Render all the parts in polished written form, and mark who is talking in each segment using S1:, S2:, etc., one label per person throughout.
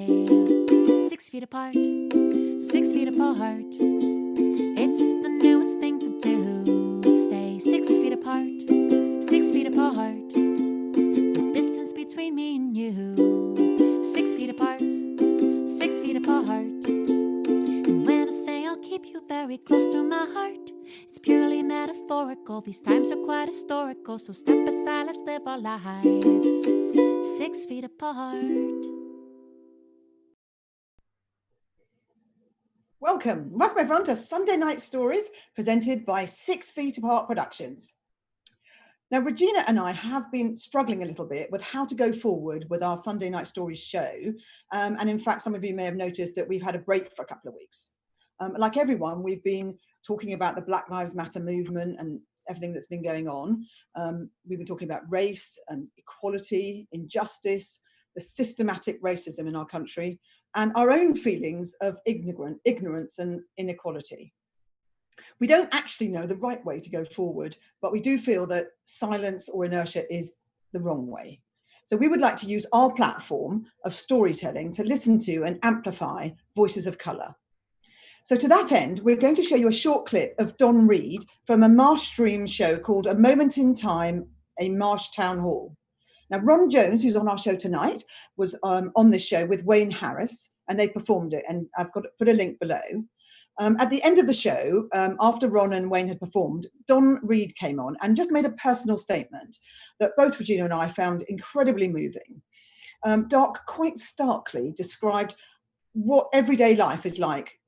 S1: 6 feet apart, 6 feet apart. It's the newest thing to do. Stay 6 feet apart, 6 feet apart. The distance between me and you. 6 feet apart, 6 feet apart. And when I say I'll keep you very close to my heart, it's purely metaphorical. These times are quite historical. So step aside, let's live our lives 6 feet apart.
S2: Welcome everyone to Sunday Night Stories presented by 6 Feet Apart Productions. Now, Regina and I have been struggling a little bit with how to go forward with our Sunday Night Stories show. And in fact, some of you may have noticed that we've had a break for a couple of weeks. Like everyone, we've been talking about the Black Lives Matter movement and everything that's been going on. We've been talking about race and equality, injustice, the systematic racism in our country, and our own feelings of ignorance and inequality. We don't actually know the right way to go forward, but we do feel that silence or inertia is the wrong way. So we would like to use our platform of storytelling to listen to and amplify voices of colour. So to that end, we're going to show you a short clip of Don Reed from a Marsh Stream show called A Moment in Time, a Marsh Town Hall. Now, Ron Jones, who's on our show tonight, was on this show with Wayne Harris, and they performed it, and I've got to put a link below. At the end of the show, after Ron and Wayne had performed, Don Reed came on and just made a personal statement that both Regina and I found incredibly moving. Doc quite starkly described what everyday life is like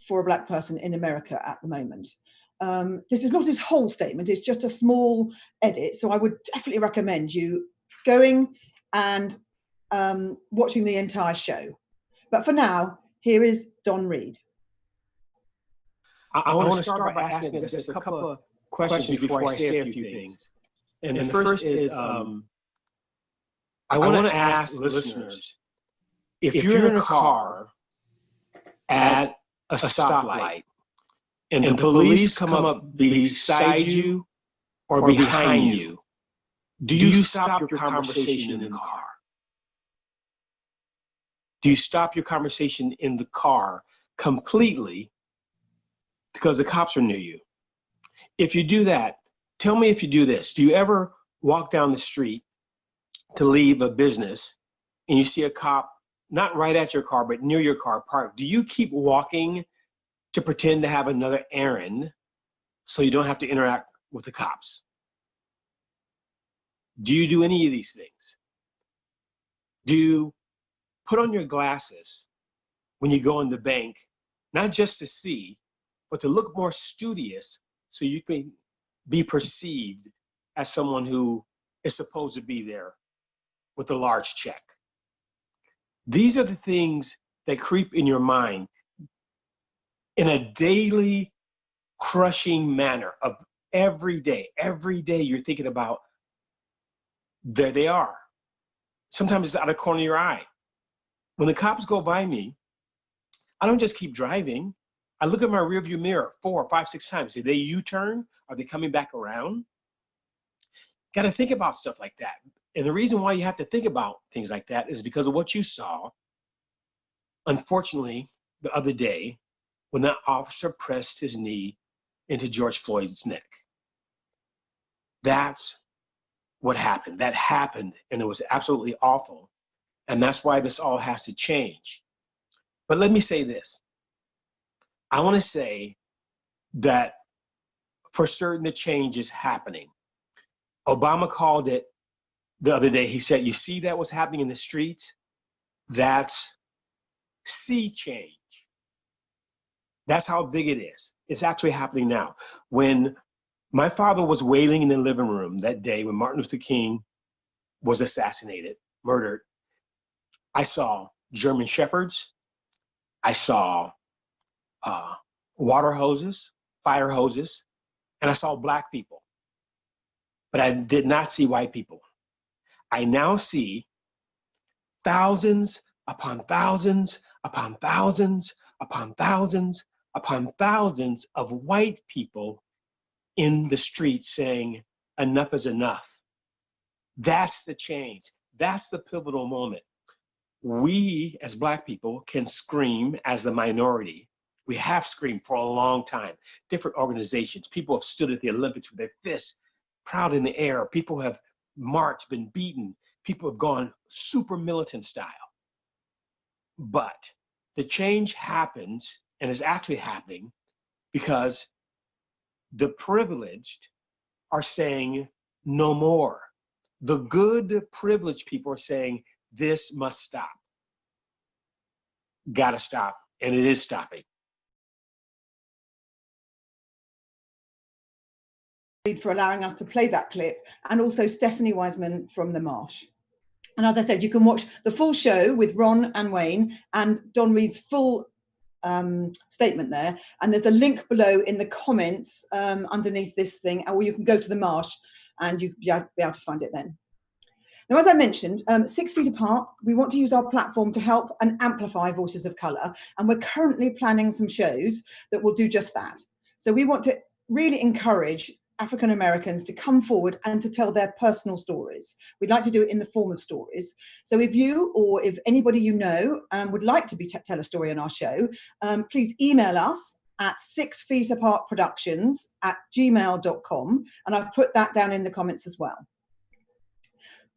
S2: for a Black person in America at the moment. This is not his whole statement, it's just a small edit, so I would definitely recommend you going and watching the entire show. But for now, here is Don Reed.
S3: I want to start by asking just a couple of questions before I say a few things. And the first is, I want to ask listeners, if you're in a car at a stoplight and the police come up beside you or behind you, do you stop your conversation in the car? Do you stop your conversation in the car completely because the cops are near you? If you do that, tell me if you do this. Do you ever walk down the street to leave a business and you see a cop not right at your car, but near your car parked? Do you keep walking to pretend to have another errand so you don't have to interact with the cops? Do you do any of these things? Do you put on your glasses when you go in the bank, not just to see, but to look more studious so you can be perceived as someone who is supposed to be there with a large check? These are the things that creep in your mind in a daily crushing manner of every day. Every day you're thinking about, there they are. Sometimes it's out of the corner of your eye. When the cops go by me, I don't just keep driving. I look at my rearview mirror 4, 5, 6 times. Did they U-turn? Are they coming back around? Got to think about stuff like that. And the reason why you have to think about things like that is because of what you saw, unfortunately, the other day when that officer pressed his knee into George Floyd's neck. That's what happened. That happened, and it was absolutely awful. And that's why this all has to change. But let me say this. I want to say that for certain the change is happening. Obama called it the other day. He said, you see that what's happening in the streets? That's sea change. That's how big it is. It's actually happening now. When my father was wailing in the living room that day when Martin Luther King was assassinated, murdered, I saw German shepherds. I saw water hoses, fire hoses, and I saw Black people. But I did not see white people. I now see thousands upon thousands upon thousands upon thousands upon thousands of white people in the streets saying, enough is enough. That's the change. That's the pivotal moment. we as Black people can scream as the minority. We have screamed for a long time. Different organizations, people have stood at the Olympics with their fists proud in the air. People have marched, been beaten. People have gone super militant style. But the change happens and is actually happening because the privileged are saying no more. The good privileged people are saying this must stop. Gotta stop. And it is stopping.
S2: For allowing us to play that clip, and also Stephanie Wiseman from The Marsh. And as I said, you can watch the full show with Ron and Wayne and Don Reed's full statement there. And there's a link below in the comments underneath this thing, or you can go to The Marsh and you'll be able to find it then. Now, as I mentioned, 6 Feet Apart, we want to use our platform to help and amplify voices of colour. And we're currently planning some shows that will do just that. So we want to really encourage African Americans to come forward and to tell their personal stories. We'd like to do it in the form of stories. So if you or if anybody you know would like to tell a story on our show, please email us at 6feetapartproductions@gmail.com. And I've put that down in the comments as well.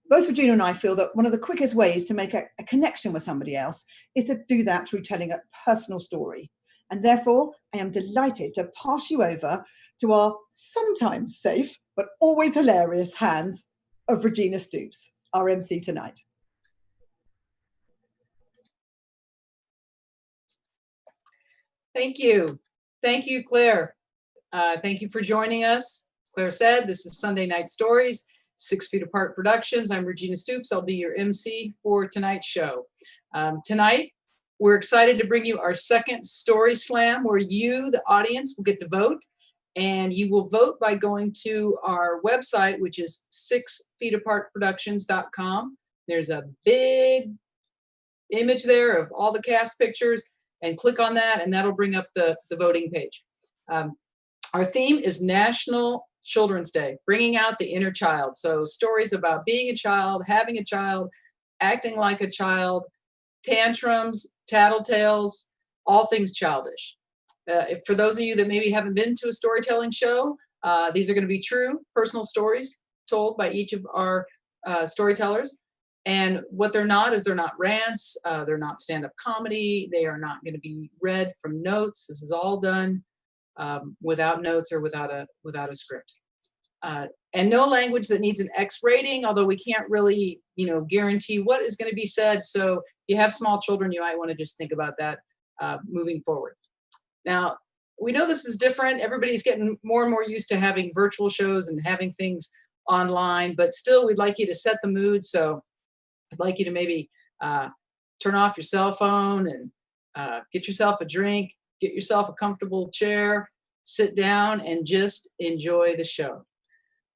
S2: Both Regina and I feel that one of the quickest ways to make a connection with somebody else is to do that through telling a personal story. And therefore, I am delighted to pass you over to our sometimes safe, but always hilarious hands of Regina Stoops, our MC tonight.
S4: Thank you. Thank you, Claire. Thank you for joining us. As Claire said, this is Sunday Night Stories, 6 Feet Apart Productions. I'm Regina Stoops. I'll be your MC for tonight's show. Tonight, we're excited to bring you our second Story Slam, where you, the audience, will get to vote. And you will vote by going to our website, which is 6feetapartproductions.com. There's a big image there of all the cast pictures, and click on that, and that'll bring up the voting page. Our theme is National Children's Day, bringing out the inner child. So stories about being a child, having a child, acting like a child, tantrums, tattletales, all things childish. For those of you that maybe haven't been to a storytelling show, these are going to be true personal stories told by each of our storytellers. And what they're not is they're not rants, they're not stand-up comedy, they are not going to be read from notes. This is all done without notes or without a script. And no language that needs an X rating, although we can't really, guarantee what is going to be said. So if you have small children, you might want to just think about that moving forward. Now, we know this is different. Everybody's getting more and more used to having virtual shows and having things online, but still we'd like you to set the mood. So I'd like you to maybe turn off your cell phone and get yourself a drink, get yourself a comfortable chair, sit down and just enjoy the show.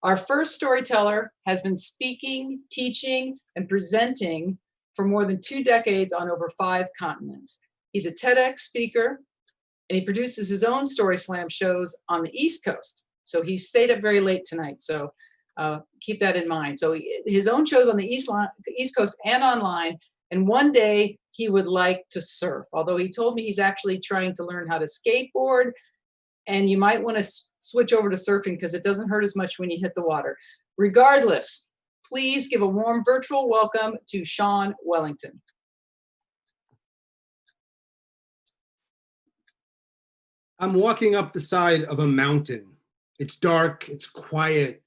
S4: Our first storyteller has been speaking, teaching, and presenting for more than 2 decades on over 5 continents. He's a TEDx speaker, and he produces his own Story Slam shows on the East Coast. So he stayed up very late tonight, so keep that in mind. So his own shows on the East Coast and online, and one day he would like to surf, although he told me he's actually trying to learn how to skateboard, and you might want to switch over to surfing because it doesn't hurt as much when you hit the water. Regardless, please give a warm virtual welcome to Sean Wellington.
S5: I'm walking up the side of a mountain. It's dark, it's quiet.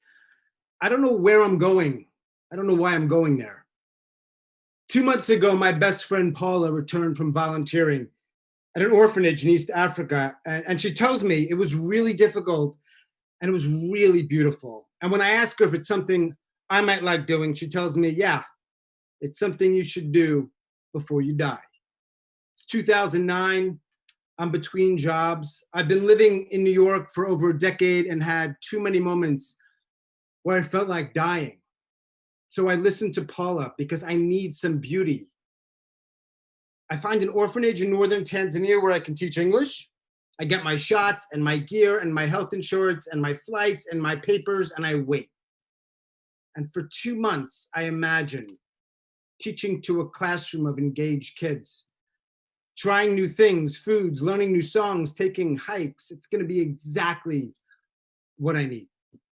S5: I don't know where I'm going. I don't know why I'm going there. 2 months ago, my best friend Paula returned from volunteering at an orphanage in East Africa. And she tells me it was really difficult and it was really beautiful. And when I ask her if it's something I might like doing, she tells me, yeah, it's something you should do before you die. It's 2009. I'm between jobs. I've been living in New York for over a decade and had too many moments where I felt like dying. So I listened to Paula because I need some beauty. I find an orphanage in northern Tanzania where I can teach English. I get my shots and my gear and my health insurance and my flights and my papers, and I wait. And for 2 months, I imagine teaching to a classroom of engaged kids, trying new things, foods, learning new songs, taking hikes. It's going to be exactly what I need.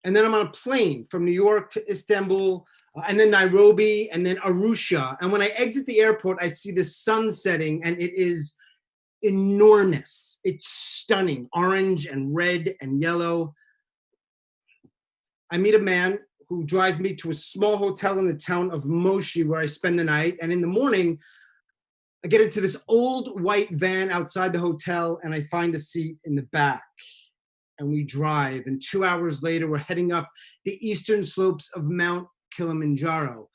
S5: And then I'm on a plane from New York to Istanbul, and then Nairobi, and then Arusha. And when I exit the airport, I see the sun setting, and it is enormous. It's stunning, orange and red and yellow. I meet a man who drives me to a small hotel in the town of Moshi where I spend the night. And in the morning, I get into this old white van outside the hotel, and I find a seat in the back. And we drive. And 2 hours later, we're heading up the eastern slopes of Mount Kilimanjaro.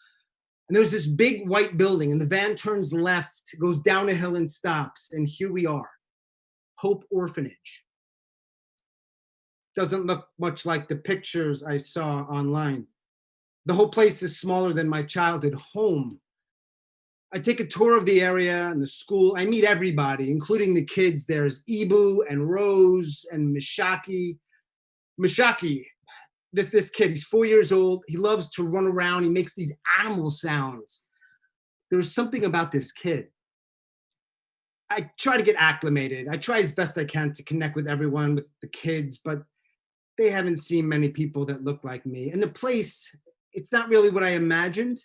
S5: And there's this big white building, and the van turns left, goes down a hill and stops. And here we are, Hope Orphanage. Doesn't look much like the pictures I saw online. The whole place is smaller than my childhood home. I take a tour of the area and the school. I meet everybody, including the kids. There's Ibu and Rose and Mishaki. Mishaki, this kid, he's 4 years old. He loves to run around. He makes these animal sounds. There's something about this kid. I try to get acclimated. I try as best I can to connect with everyone, with the kids, but they haven't seen many people that look like me. And the place, it's not really what I imagined.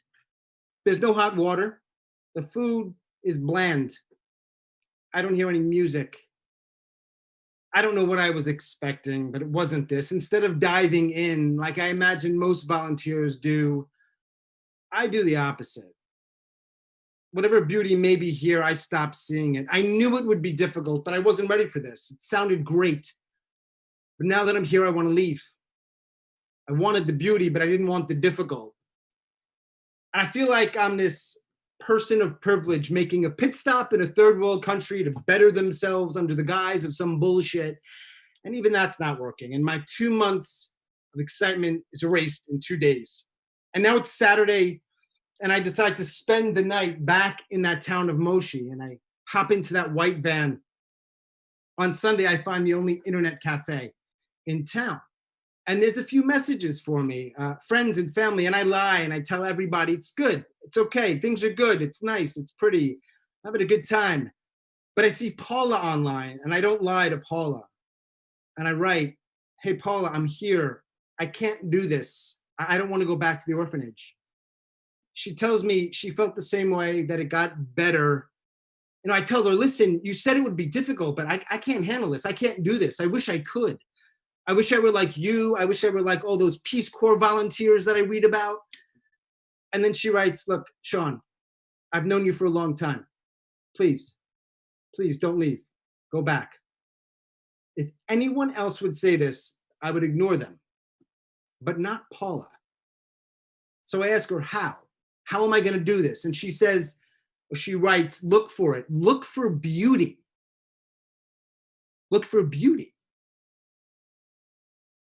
S5: There's no hot water. The food is bland. I don't hear any music. I don't know what I was expecting, but it wasn't this. Instead of diving in like I imagine most volunteers do, I do the opposite. Whatever beauty may be here, I stopped seeing it. I knew it would be difficult, but I wasn't ready for this. It sounded great. But now that I'm here, I want to leave. I wanted the beauty, but I didn't want the difficult. And I feel like I'm this person of privilege making a pit stop in a third world country to better themselves under the guise of some bullshit. And even that's not working. And my 2 months of excitement is erased in 2 days. And now it's Saturday, and I decide to spend the night back in that town of Moshi, and I hop into that white van. On Sunday, I find the only internet cafe in town. And there's a few messages for me, friends and family, and I lie and I tell everybody it's good, it's okay, things are good, it's nice, it's pretty, I'm having a good time. But I see Paula online, and I don't lie to Paula. And I write, hey, Paula, I'm here. I can't do this. I don't want to go back to the orphanage. She tells me she felt the same way, that it got better. You know, I tell her, listen, you said it would be difficult, but I can't handle this. I can't do this. I wish I could. I wish I were like you. I wish I were like all those Peace Corps volunteers that I read about. And then she writes, look, Sean, I've known you for a long time. Please don't leave. Go back. If anyone else would say this, I would ignore them, but not Paula. So I ask her, how? How am I going to do this? And she says, or she writes, look for it. Look for beauty. Look for beauty.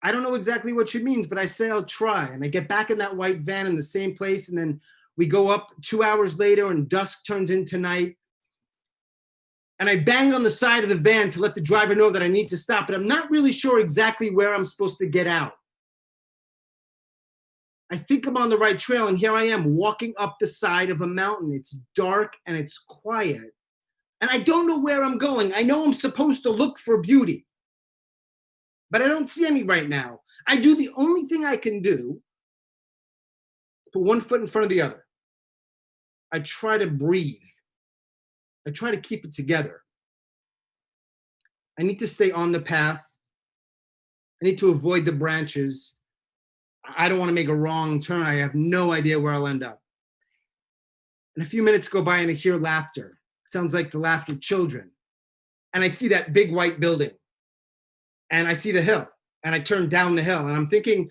S5: I don't know exactly what she means, but I say I'll try. And I get back in that white van in the same place. And then we go up 2 hours later, and dusk turns into night. And I bang on the side of the van to let the driver know that I need to stop, but I'm not really sure exactly where I'm supposed to get out. I think I'm on the right trail, and here I am walking up the side of a mountain. It's dark and it's quiet. And I don't know where I'm going. I know I'm supposed to look for beauty, but I don't see any right now. I do the only thing I can do, put one foot in front of the other. I try to breathe. I try to keep it together. I need to stay on the path. I need to avoid the branches. I don't want to make a wrong turn. I have no idea where I'll end up. And a few minutes go by and I hear laughter. It sounds like the laughter of children. And I see that big white building. And I see the hill. And I turn down the hill. And I'm thinking,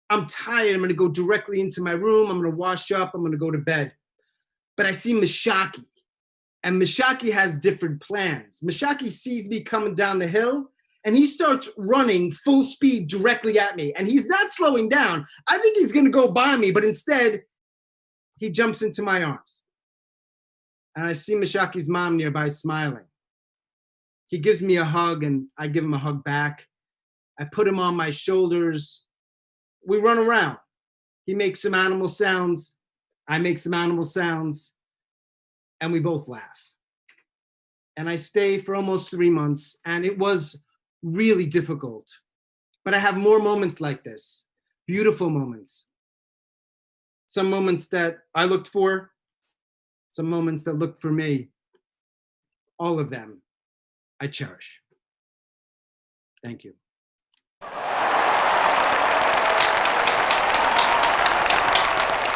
S5: I'm tired. I'm going to go directly into my room. I'm going to wash up. I'm going to go to bed. But I see Mishaki. And Mishaki has different plans. Mishaki sees me coming down the hill, and he starts running full speed directly at me. And he's not slowing down. I think he's going to go by me, but instead, he jumps into my arms. And I see Mishaki's mom nearby smiling. He gives me a hug, and I give him a hug back. I put him on my shoulders. We run around. He makes some animal sounds. I make some animal sounds, and we both laugh. And I stay for almost 3 months, and it was really difficult. But I have more moments like this, beautiful moments. Some moments that I looked for, some moments that looked for me. All of them I cherish. Thank you.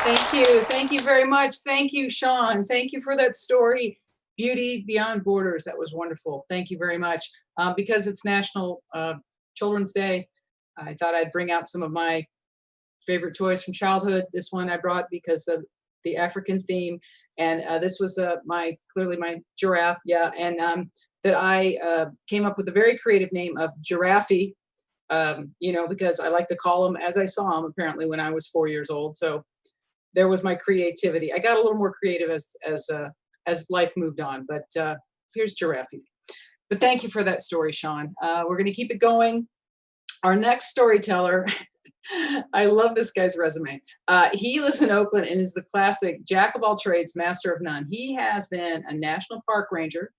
S4: Thank you. Thank you very much. Thank you, Sean. Thank you for that story. Beauty Beyond Borders. That was wonderful. Thank you very much. Because it's National Children's Day, I thought I'd bring out some of my favorite toys from childhood. This one I brought because of the African theme. And this was clearly my giraffe. Yeah. And that I came up with a very creative name of Giraffe, because I like to call him as I saw him apparently when I was 4 years old. So there was my creativity. I got a little more creative as life moved on, but here's Giraffe. But thank you for that story, Sean. We're going to keep it going. Our next storyteller, I love this guy's resume. He lives in Oakland and is the classic jack of all trades, master of none. He has been a national park ranger,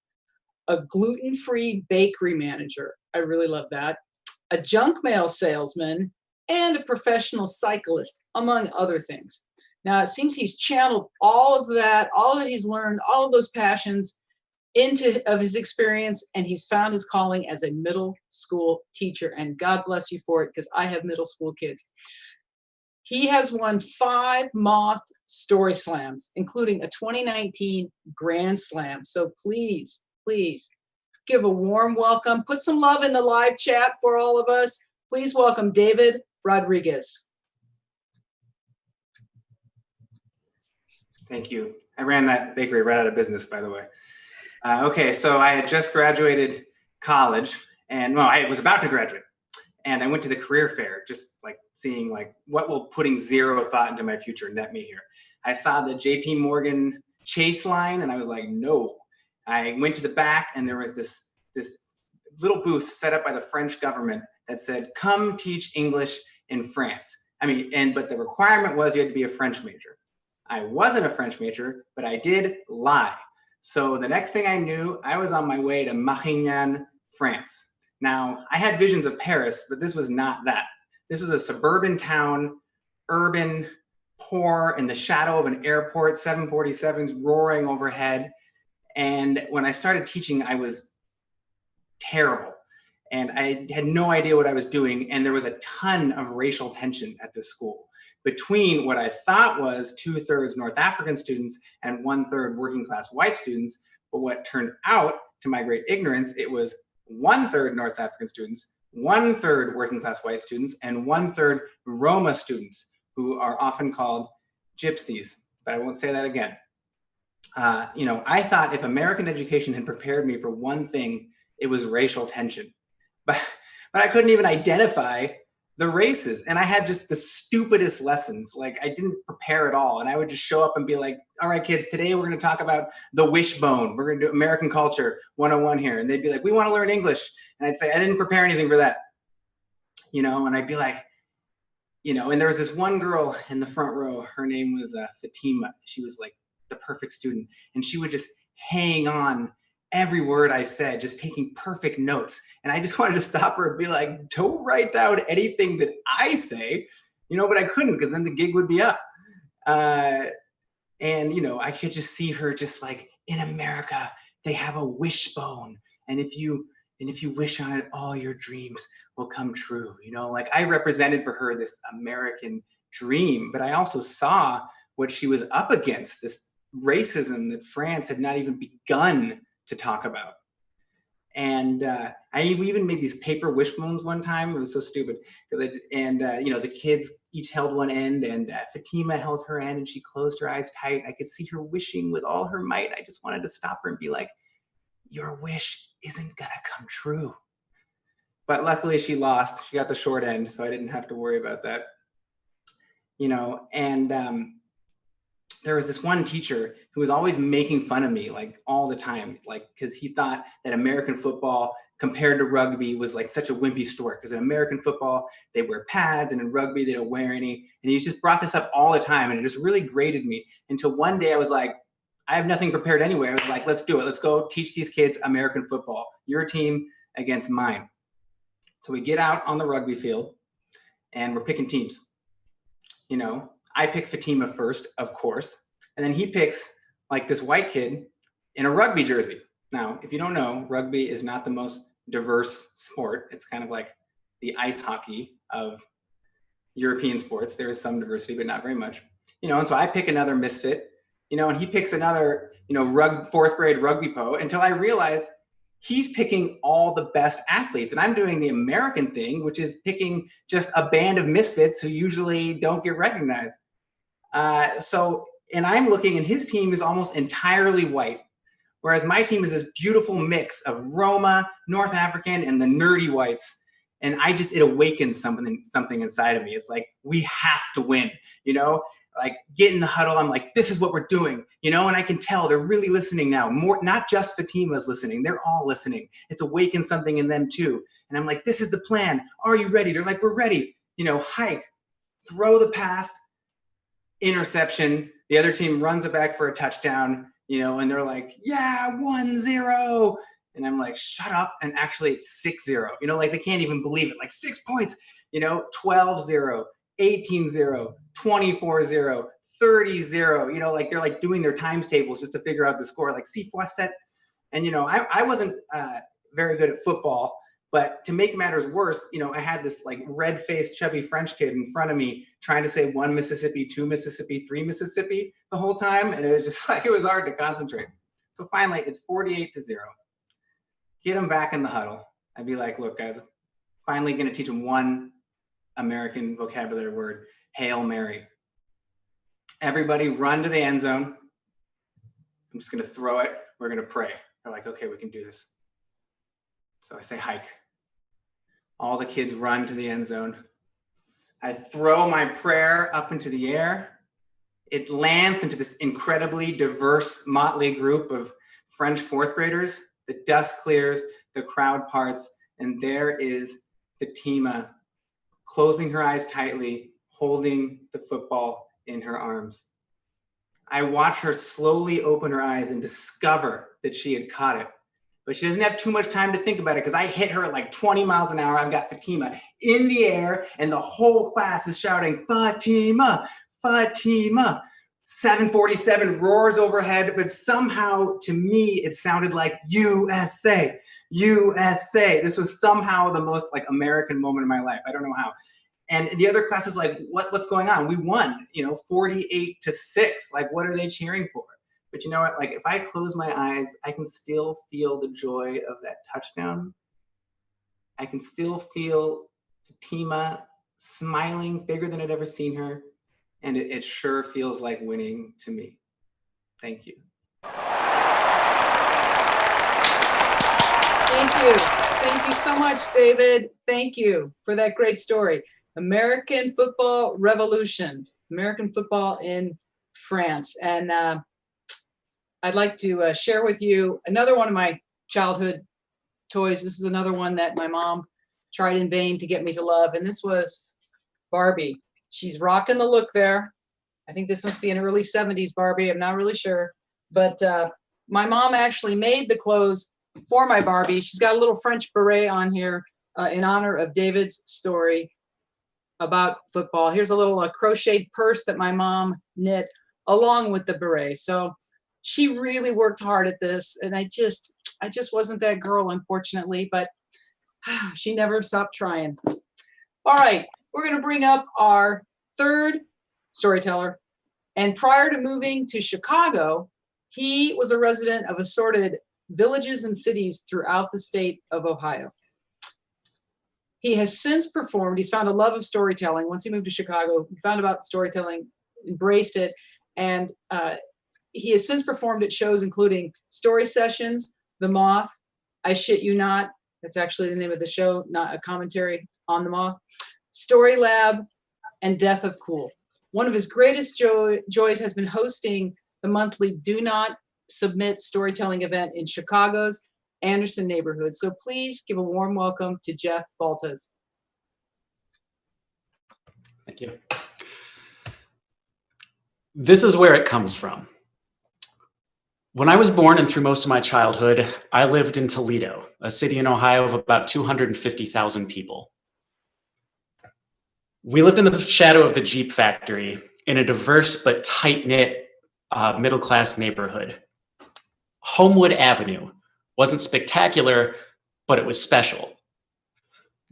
S4: a gluten-free bakery manager. I really love that. A junk mail salesman, and a professional cyclist, among other things. Now, it seems he's channeled all of that he's learned, all of those passions of his experience, and he's found his calling as a middle school teacher. And God bless you for it, because I have middle school kids. He has won 5 Moth Story Slams, including a 2019 Grand Slam. So please, please give a warm welcome. Put some love in the live chat for all of us. Please welcome David Rodriguez.
S6: Thank you. I ran that bakery right out of business, by the way. Okay, so I had just graduated college, and well, I was about to graduate, and I went to the career fair, just like seeing like what will putting zero thought into my future net me here. I saw the JP Morgan Chase line, and I was like, no. I went to the back, and there was this little booth set up by the French government that said, "Come teach English in France." But the requirement was you had to be a French major. I wasn't a French major, but I did lie. So the next thing I knew, I was on my way to Marignan, France. Now, I had visions of Paris, but this was not that. This was a suburban town, urban, poor, in the shadow of an airport, 747s roaring overhead. And when I started teaching, I was terrible. And I had no idea what I was doing. And there was a ton of racial tension at this school between what I thought was 2/3 North African students and 1/3 working class white students. But what turned out, to my great ignorance, it was 1/3 North African students, 1/3 working class white students, and 1/3 Roma students, who are often called gypsies. But I won't say that again. I thought if American education had prepared me for one thing, it was racial tension. But I couldn't even identify the races. And I had just the stupidest lessons. Like, I didn't prepare at all. And I would just show up and be like, all right, kids, today we're going to talk about the wishbone. We're going to do American culture 101 here. And they'd be like, we want to learn English. And I'd say, I didn't prepare anything for that. And I'd be like, and there was this one girl in the front row. Her name was Fatima. She was like the perfect student. And she would just hang on every word I said, just taking perfect notes. And I just wanted to stop her and be like, don't write down anything that I say, but I couldn't, because then the gig would be up. I could just see her just like, in America, they have a wishbone. And if you wish on it, all your dreams will come true. I represented for her this American dream, but I also saw what she was up against, this racism that France had not even begun to talk about. And I even made these paper wishbones one time. It was so stupid. The kids each held one end, and Fatima held her end, and she closed her eyes tight. I could see her wishing with all her might. I just wanted to stop her and be like, your wish isn't gonna come true. But luckily she lost. She got the short end, so I didn't have to worry about that. There was this one teacher who was always making fun of me, like all the time, like, because he thought that American football compared to rugby was like such a wimpy story, because in American football, they wear pads, and in rugby, they don't wear any. And he just brought this up all the time, and it just really grated me until one day I was like, I have nothing prepared anyway. I was like, let's do it. Let's go teach these kids American football. Your team against mine. So we get out on the rugby field and we're picking teams. You know, I pick Fatima first, of course. And then he picks like this white kid in a rugby jersey. Now, if you don't know, rugby is not the most diverse sport. It's kind of like the ice hockey of European sports. There is some diversity, but not very much. You know, and so I pick another misfit, you know, and he picks another, you know, fourth grade rugby po, until I realize he's picking all the best athletes. And I'm doing the American thing, which is picking just a band of misfits who usually don't get recognized. And I'm looking, and his team is almost entirely white, whereas my team is this beautiful mix of Roma, North African, and the nerdy whites. And it awakens something inside of me. It's like, we have to win, you know, like get in the huddle. I'm like, this is what we're doing, you know, and I can tell they're really listening now. More, not just Fatima's listening, they're all listening. It's awakened something in them too. And I'm like, this is the plan. Are you ready? They're like, we're ready. You know, hike, throw the pass, interception. The other team runs it back for a touchdown, you know, and they're like, yeah, 1-0. And I'm like, shut up. And actually it's 6-0, you know, like they can't even believe it. Like 6 points, you know, 12-0, 18-0, 24-0, 30-0, you know, like they're like doing their times tables just to figure out the score, like see set. And, you know, I wasn't very good at football, but to make matters worse, you know, I had this like red-faced chubby French kid in front of me trying to say 1 Mississippi, 2 Mississippi, 3 Mississippi the whole time. And it was just like, it was hard to concentrate. So finally it's 48-0. Get them back in the huddle. I'd be like, look, guys, finally going to teach them one American vocabulary word, Hail Mary. Everybody run to the end zone. I'm just going to throw it. We're going to pray. They're like, okay, we can do this. So I say hike. All the kids run to the end zone. I throw my prayer up into the air. It lands into this incredibly diverse motley group of French fourth graders. The dust clears, the crowd parts, and there is Fatima closing her eyes tightly, holding the football in her arms. I watch her slowly open her eyes and discover that she had caught it. But she doesn't have too much time to think about it, because I hit her at like 20 miles an hour. I've got Fatima in the air, and the whole class is shouting, Fatima, Fatima. 747 roars overhead, but somehow to me it sounded like USA, USA. This was somehow the most like American moment of my life. I don't know how. And the other class is like, what's going on? We won, you know, 48-6. Like, what are they cheering for? But you know what? Like, if I close my eyes, I can still feel the joy of that touchdown. I can still feel Fatima smiling bigger than I'd ever seen her. And it sure feels like winning to me. Thank you.
S4: Thank you. Thank you so much, David. Thank you for that great story. American football revolution, American football in France. And I'd like to share with you another one of my childhood toys. This is another one that my mom tried in vain to get me to love. And this was Barbie. She's rocking the look there. I think this must be an early 70s Barbie. I'm not really sure. But my mom actually made the clothes for my Barbie. She's got a little French beret on here in honor of David's story about football. Here's a little crocheted purse that my mom knit along with the beret. So she really worked hard at this. And I just wasn't that girl, unfortunately, but she never stopped trying. All right. We're going to bring up our third storyteller. And prior to moving to Chicago, he was a resident of assorted villages and cities throughout the state of Ohio. He has since performed, he's found a love of storytelling. Once he moved to Chicago, he found about storytelling, embraced it, and he has since performed at shows including Story Sessions, The Moth, I Shit You Not, that's actually the name of the show, not a commentary on The Moth, Story Lab, and Death of Cool. One of his greatest joys has been hosting the monthly Do Not Submit storytelling event in Chicago's Anderson neighborhood. So please give a warm welcome to Jeff Baltes.
S7: Thank you. This is where it comes from. When I was born and through most of my childhood, I lived in Toledo, a city in Ohio of about 250,000 people. We lived in the shadow of the Jeep factory in a diverse but tight-knit middle-class neighborhood. Homewood Avenue wasn't spectacular, but it was special.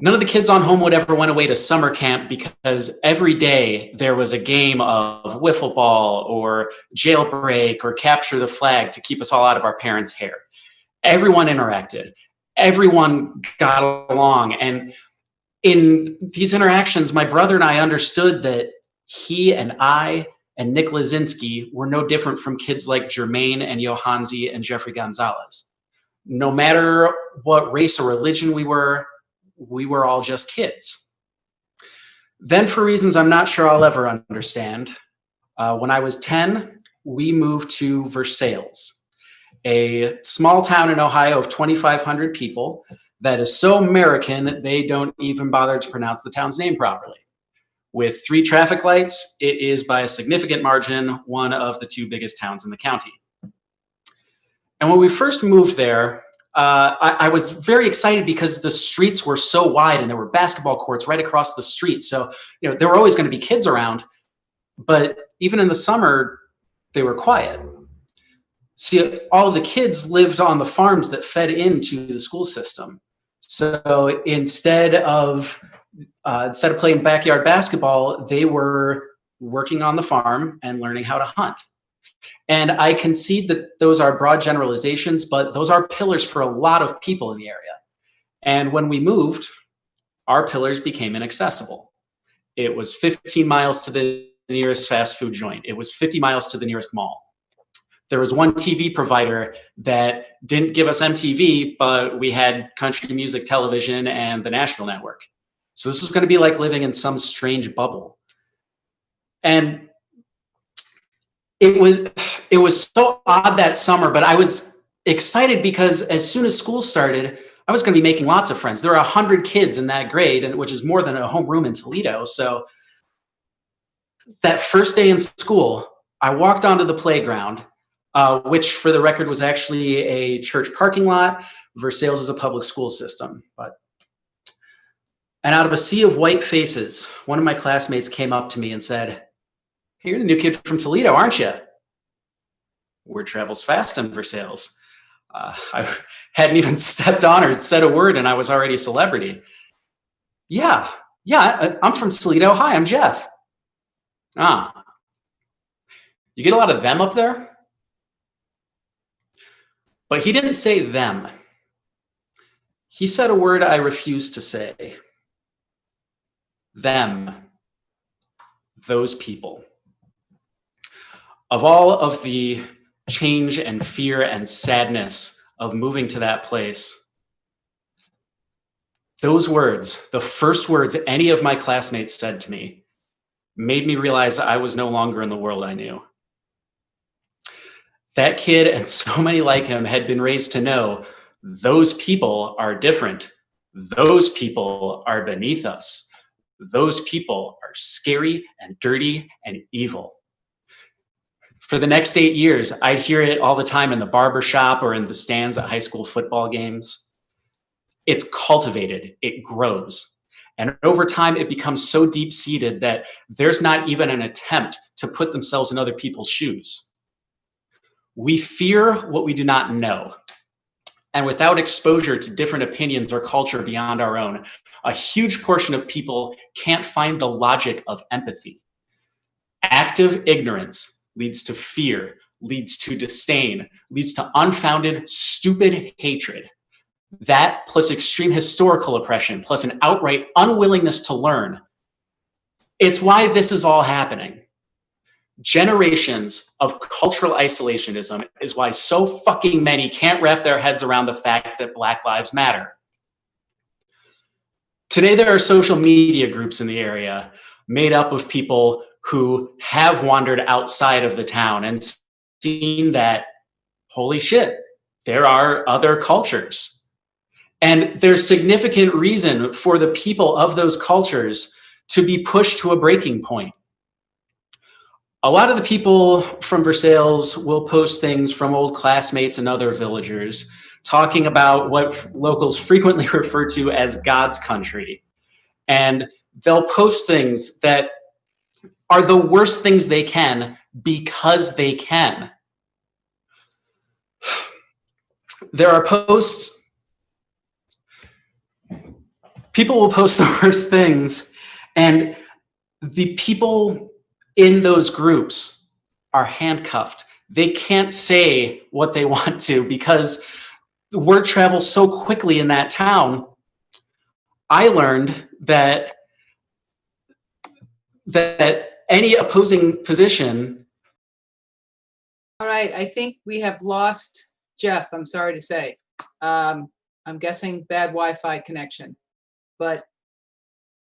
S7: None of the kids on Homewood ever went away to summer camp because every day there was a game of wiffle ball or jailbreak or capture the flag to keep us all out of our parents' hair. Everyone interacted. Everyone got along. And in these interactions, my brother and I understood that he and I and Nick Lazinski were no different from kids like Jermaine and Johansi and Jeffrey Gonzalez. No matter what race or religion we were all just kids. Then, for reasons I'm not sure I'll ever understand, when I was 10, we moved to Versailles, a small town in Ohio of 2,500 people that is so American they don't even bother to pronounce the town's name properly. With 3 traffic lights, it is by a significant margin one of the 2 biggest towns in the county. And when we first moved there, I was very excited because the streets were so wide and there were basketball courts right across the street. So, there were always going to be kids around, but even in the summer, they were quiet. See, all of the kids lived on the farms that fed into the school system. So instead of playing backyard basketball, they were working on the farm and learning how to hunt. And I concede that those are broad generalizations, but those are pillars for a lot of people in the area. And when we moved, our pillars became inaccessible. It was 15 miles to the nearest fast food joint. It was 50 miles to the nearest mall. There was one TV provider that didn't give us MTV, but we had country music television and the Nashville network. So this was going to be like living in some strange bubble. And it was so odd that summer, but I was excited because as soon as school started, I was going to be making lots of friends. There were 100 kids in that grade, which is more than a homeroom in Toledo. So that first day in school, I walked onto the playground, which for the record was actually a church parking lot. Versailles is a public school system. And out of a sea of white faces, one of my classmates came up to me and said, "Hey, you're the new kid from Toledo, aren't you?" Word travels fast in Versailles. I hadn't even stepped on or said a word, and I was already a celebrity. Yeah, I'm from Toledo. Hi, I'm Jeff. Ah, you get a lot of them up there? But he didn't say them. He said a word I refuse to say. Them. Those people. Of all of the change and fear and sadness of moving to that place, those words, the first words any of my classmates said to me, made me realize I was no longer in the world I knew. That kid and so many like him had been raised to know those people are different. Those people are beneath us. Those people are scary and dirty and evil. For the next 8 years, I'd hear it all the time in the barber shop or in the stands at high school football games. It's cultivated, it grows. And over time, it becomes so deep-seated that there's not even an attempt to put themselves in other people's shoes. We fear what we do not know. And without exposure to different opinions or culture beyond our own, a huge portion of people can't find the logic of empathy. Active ignorance leads to fear, leads to disdain, leads to unfounded, stupid hatred. That plus extreme historical oppression, plus an outright unwillingness to learn. It's why this is all happening. Generations of cultural isolationism is why so fucking many can't wrap their heads around the fact that Black Lives Matter. Today, there are social media groups in the area made up of people who have wandered outside of the town and seen that, holy shit, there are other cultures. And there's significant reason for the people of those cultures to be pushed to a breaking point. A lot of the people from Versailles will post things from old classmates and other villagers talking about what locals frequently refer to as God's country. And they'll post things that are the worst things they can because they can. There are posts, people will post the worst things, and the people in those groups are handcuffed. They can't say what they want to because the word travels so quickly in that town. I learned that any opposing position.
S4: All right, I think we have lost Jeff, I'm sorry to say. I'm guessing bad Wi-Fi connection, but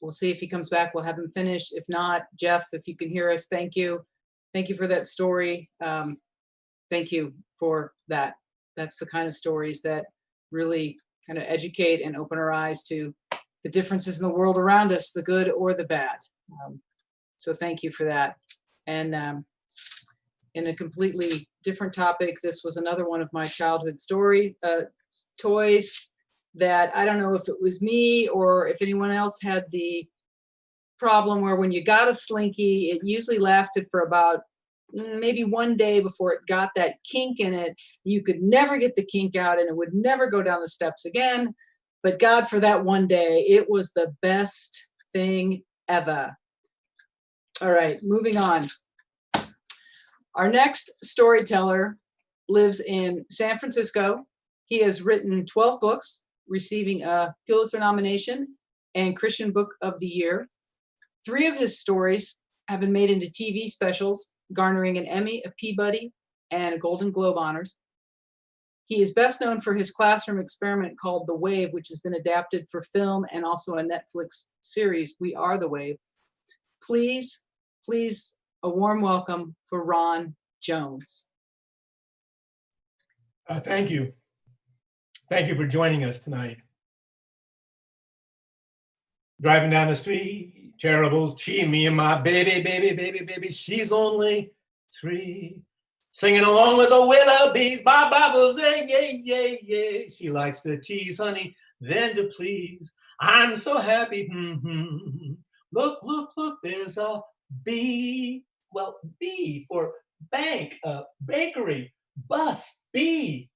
S4: we'll see if he comes back. We'll have him finish. If not, Jeff, if you can hear us, thank you. Thank you for that story. Thank you for that. That's the kind of stories that really kind of educate and open our eyes to the differences in the world around us, the good or the bad. So thank you for that. And in a completely different topic, this was another one of my childhood story toys that I don't know if it was me or if anyone else had the problem where when you got a Slinky, it usually lasted for about maybe one day before it got that kink in it. You could never get the kink out and it would never go down the steps again. But God, for that one day, it was the best thing ever. All right, moving on. Our next storyteller lives in San Francisco. He has written 12 books, receiving a Pulitzer nomination and Christian Book of the Year. 3 of his stories have been made into TV specials, garnering an Emmy, a Peabody, and a Golden Globe honors. He is best known for his classroom experiment called The Wave, which has been adapted for film and also a Netflix series, We Are the Wave. Please, a warm welcome for Ron Jones.
S8: Thank you. Thank you for joining us tonight. Driving down the street, terrible, me and my baby, she's only 3. Singing along with the Willoughbys, bye bye, yeah. She likes to tease, honey, then to please. I'm so happy, Look, there's a B. Well, B for bank, bakery, bus, B.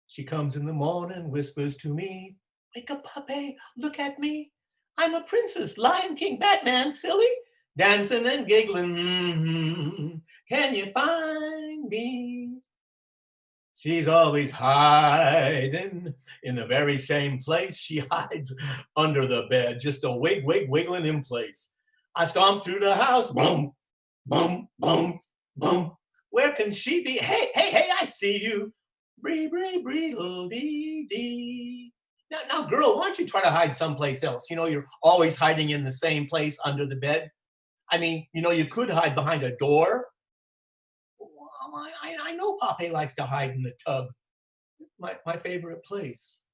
S8: She comes in the morning, whispers to me, wake up, puppy, look at me. I'm a princess, Lion King, Batman, silly, dancing and giggling. Can you find me? She's always hiding in the very same place. She hides under the bed, just a wiggling in place. I stomp through the house, boom, boom, boom, boom. Where can she be? Hey, I see you. Bree, dee, dee. Now, girl, why don't you try to hide someplace else? You know, you're always hiding in the same place under the bed. I mean, you know, you could hide behind a door. Well, I know Pape likes to hide in the tub. My favorite place.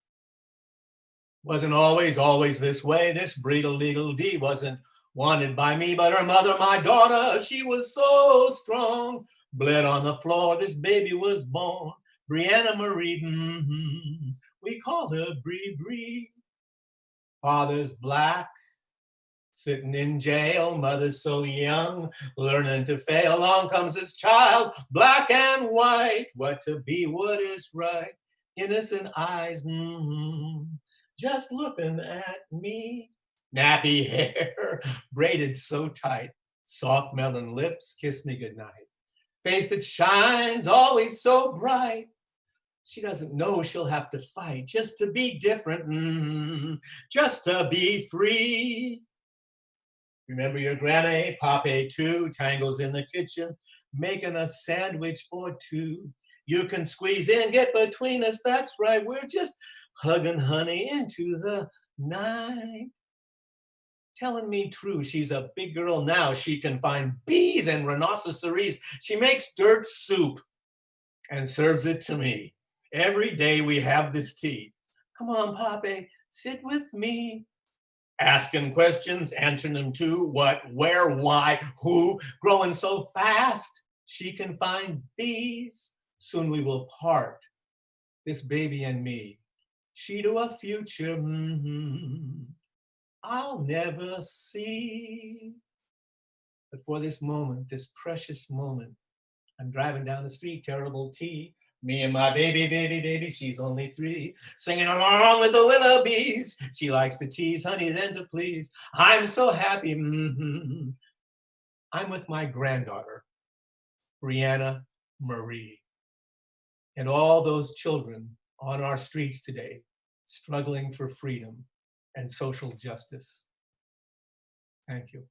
S8: Wasn't always this way. This Breedle-Deedle-Dee wasn't wanted by me, but her mother, my daughter, she was so strong. Bled on the floor, this baby was born. Brianna Marie, we call her Bree. Father's black, sitting in jail. Mother's so young, learning to fail. Along comes this child, black and white. What to be, what is right. Innocent eyes, just looking at me. Nappy hair, braided so tight. Soft melon lips, kiss me goodnight. Face that shines, always so bright. She doesn't know she'll have to fight just to be different, just to be free. Remember your granny, Pape too, tangles in the kitchen, making a sandwich or 2. You can squeeze in, get between us, that's right. We're just hugging honey into the night. Telling me true, she's a big girl now. She can find bees and rhinoceros. She makes dirt soup and serves it to me. Every day we have this tea. Come on, Poppy, sit with me. Asking questions, answering them too. What, where, why, who, growing so fast she can find bees. Soon we will part, this baby and me. She to a future I'll never see. But for this moment, this precious moment, I'm driving down the street, terrible tea. Me and my baby, she's only 3, singing along with the Willoughbys. She likes to tease, honey, then to please. I'm so happy, I'm with my granddaughter, Brianna Marie, and all those children on our streets today, struggling for freedom and social justice. Thank you.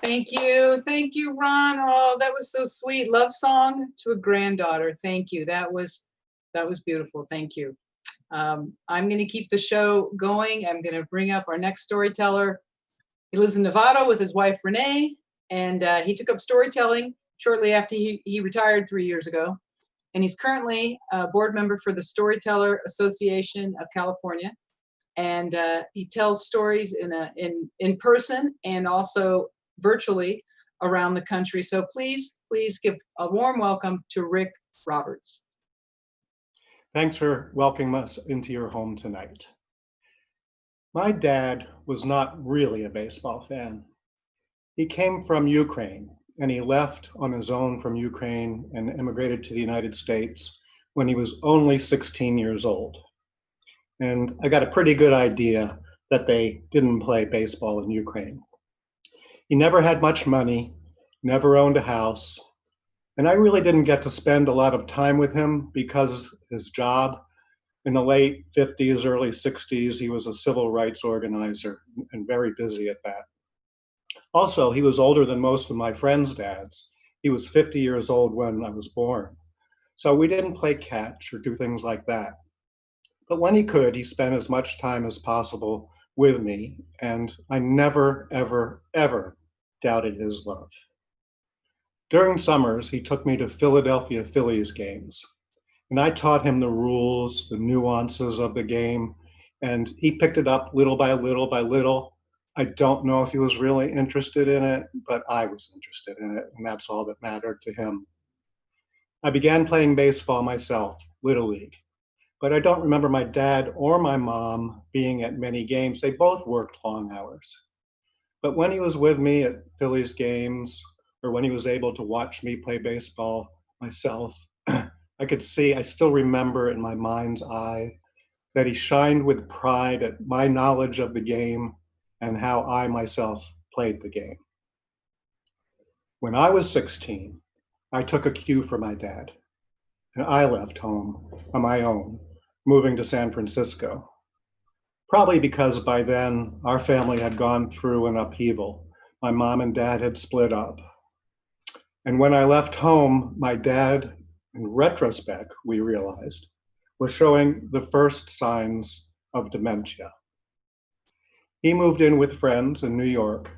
S4: Thank you, Ron. Oh, that was so sweet. Love song to a granddaughter. Thank you. That was beautiful. Thank you. I'm going to keep the show going. I'm going to bring up our next storyteller. He lives in Nevada with his wife Renee, and he took up storytelling shortly after he retired 3 years ago. And he's currently a board member for the Storyteller Association of California. And he tells stories in person and also virtually around the country. So please give a warm welcome to Rick Roberts.
S9: Thanks for welcoming us into your home tonight. My dad was not really a baseball fan. He came from Ukraine, and he left on his own from Ukraine and immigrated to the United States when he was only 16 years old. And I got a pretty good idea that they didn't play baseball in Ukraine. He never had much money, never owned a house, and I really didn't get to spend a lot of time with him because his job in the late 50s, early 60s, he was a civil rights organizer and very busy at that. Also, he was older than most of my friends' dads. He was 50 years old when I was born. So we didn't play catch or do things like that. But when he could, he spent as much time as possible with me, and I never, ever, ever doubted his love. During summers, he took me to Philadelphia Phillies games, and I taught him the rules, the nuances of the game, and he picked it up little by little by little. I don't know if he was really interested in it, but I was interested in it, and that's all that mattered to him. I began playing baseball myself, Little League, but I don't remember my dad or my mom being at many games. They both worked long hours. But when he was with me at Phillies games, or when he was able to watch me play baseball myself, I could see, I still remember in my mind's eye that he shined with pride at my knowledge of the game and how I myself played the game. When I was 16, I took a cue from my dad, and I left home on my own, moving to San Francisco. Probably because by then our family had gone through an upheaval. My mom and dad had split up. And when I left home, my dad, in retrospect, we realized, was showing the first signs of dementia. He moved in with friends in New York,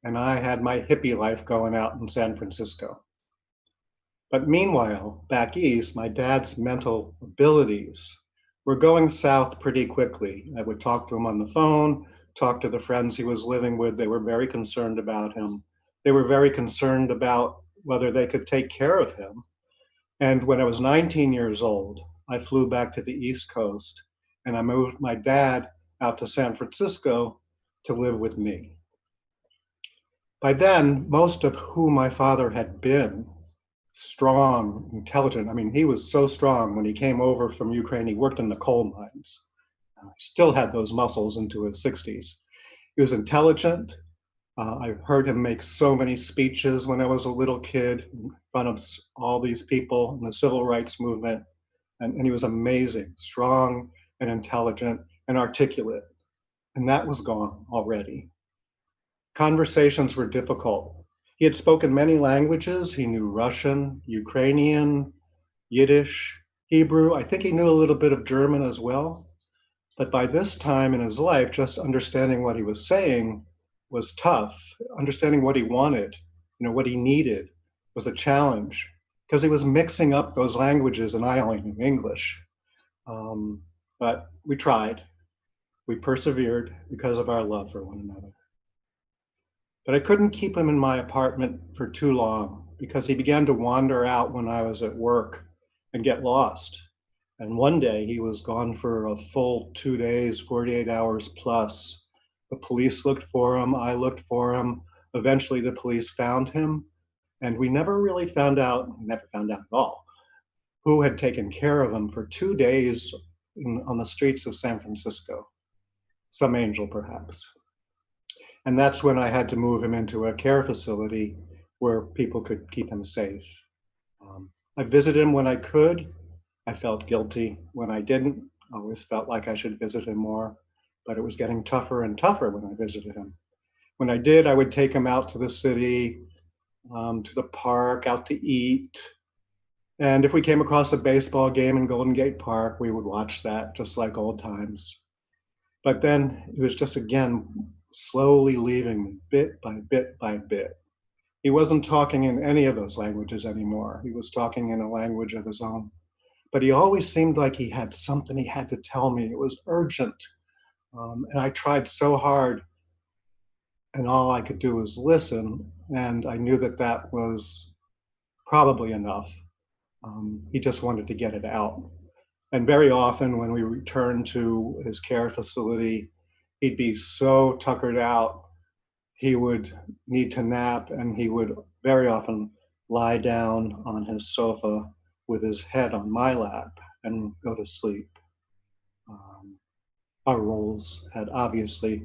S9: and I had my hippie life going out in San Francisco. But meanwhile, back east, my dad's mental abilities were going south pretty quickly. I would talk to him on the phone, talk to the friends he was living with. They were very concerned about him. They were very concerned about whether they could take care of him. And when I was 19 years old, I flew back to the East Coast, and I moved my dad out to San Francisco to live with me. By then, most of who my father had been, strong, intelligent. I mean, he was so strong when he came over from Ukraine. He worked in the coal mines. He still had those muscles into his 60s. He was intelligent. I heard him make so many speeches when I was a little kid in front of all these people in the civil rights movement. And he was amazing, strong and intelligent and articulate. And that was gone already. Conversations were difficult. He had spoken many languages. He knew Russian, Ukrainian, Yiddish, Hebrew. I think he knew a little bit of German as well. But by this time in his life, just understanding what he was saying was tough. Understanding what he wanted What he needed was a challenge, because he was mixing up those languages and I only knew English. But we tried. We persevered because of our love for one another. But I couldn't keep him in my apartment for too long because he began to wander out when I was at work and get lost. And one day he was gone for a full 2 days, 48 hours plus. The police looked for him, I looked for him. Eventually the police found him, and we never found out at all, who had taken care of him for 2 days on the streets of San Francisco. Some angel, perhaps. And that's when I had to move him into a care facility where people could keep him safe. I visited him when I could. I felt guilty when I didn't. I always felt like I should visit him more, but it was getting tougher and tougher when I visited him. When I did, I would take him out to the city, to the park, out to eat. And if we came across a baseball game in Golden Gate Park, we would watch that just like old times. But then it was just, again, slowly leaving me bit by bit by bit. He wasn't talking in any of those languages anymore. He was talking in a language of his own. But he always seemed like he had something he had to tell me. It was urgent. And I tried so hard, and all I could do was listen. And I knew that that was probably enough. He just wanted to get it out. And very often when we returned to his care facility, he'd be so tuckered out, he would need to nap, and he would very often lie down on his sofa with his head on my lap and go to sleep. Our roles had obviously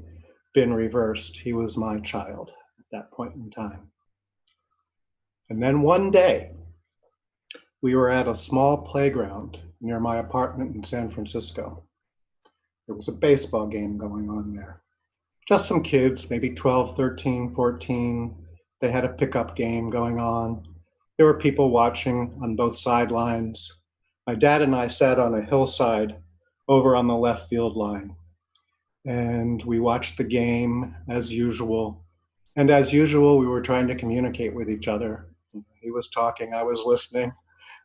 S9: been reversed. He was my child at that point in time. And then one day, we were at a small playground near my apartment in San Francisco. There was a baseball game going on there. Just some kids, maybe 12, 13, 14. They had a pickup game going on. There were people watching on both sidelines. My dad and I sat on a hillside over on the left field line. And we watched the game as usual. And as usual, we were trying to communicate with each other. He was talking, I was listening.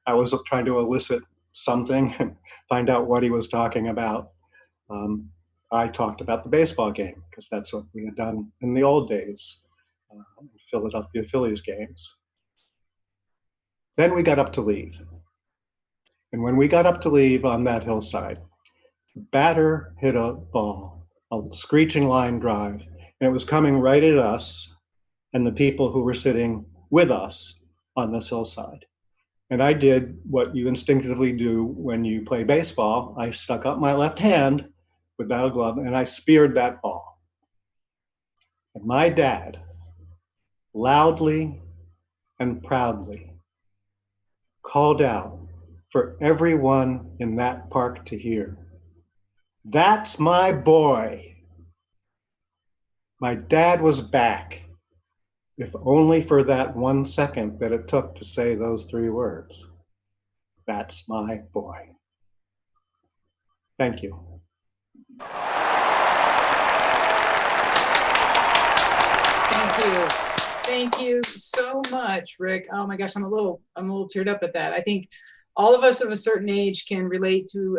S9: I was trying to elicit something and find out what he was talking about. I talked about the baseball game because that's what we had done in the old days, Philadelphia Phillies games. Then we got up to leave. And when we got up to leave on that hillside, the batter hit a ball, a screeching line drive, and it was coming right at us and the people who were sitting with us on this hillside. And I did what you instinctively do when you play baseball. I stuck up my left hand without a glove and I speared that ball. And my dad, loudly and proudly, called out for everyone in that park to hear, "That's my boy." My dad was back, if only for that 1 second that it took to say those 3 words. That's my boy. Thank you.
S4: Thank you. Thank you so much, Rick. Oh my gosh, I'm a little teared up at that. I think all of us of a certain age can relate to